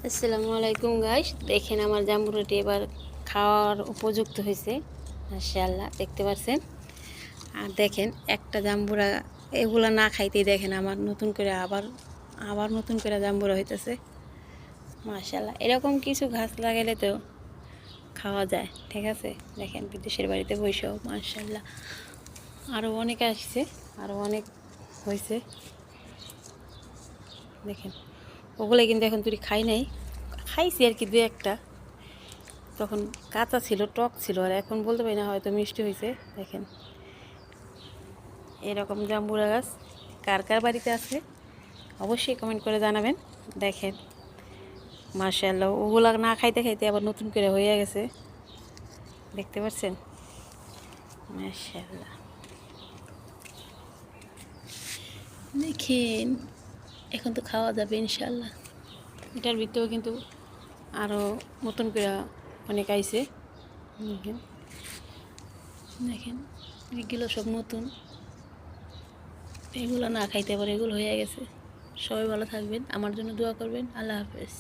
আসসালামু আলাইকুম গাইস, দেখেন আমার জাম্বুরাটি এবার খাওয়ার উপযুক্ত হয়েছে। মাশাআল্লাহ, দেখতে পাচ্ছেন। আর দেখেন একটা জাম্বুরা এগুলা না খাইতেই দেখেন আমার নতুন করে আবার নতুন করে জাম্বুরা হইতেছে। মাশাআল্লাহ, এরকম কিছু গাছ লাগাইলে তো খাওয়া যায়। ঠিক আছে, দেখেন বিদেশের বাড়িতে বসেও মাশাআল্লাহ আরও অনেক আসছে, আরও অনেক হয়েছে। দেখেন ওগুলো কিন্তু এখন তুই খাই নাই, খাইছি আর কি দু একটা, তখন কাঁচা ছিল, টক ছিল, আর এখন বলতে পারি না, হয়তো মিষ্টি হয়েছে। দেখেন এরকম জাম্বুরা গাছ কার কার বাড়িতে আছে অবশ্যই কমেন্ট করে জানাবেন। দেখেন মাশাআল্লাহ, ওগুলা না খাইতে খাইতে আবার নতুন করে হয়ে গেছে, দেখতে পাচ্ছেন। মাশাআল্লাহ, দেখেন এখন তো খাওয়া যাবে ইনশাআল্লাহ। এটার ভিতরেও কিন্তু আরও নতুন করে অনেক আইছে। দেখেন দেখেন এগুলো সব নতুন, এগুলো না খাইতে পারে, এগুলো হয়ে গেছে। সবাই ভালো থাকবেন, আমার জন্য দোয়া করবেন। আল্লাহ হাফেজ।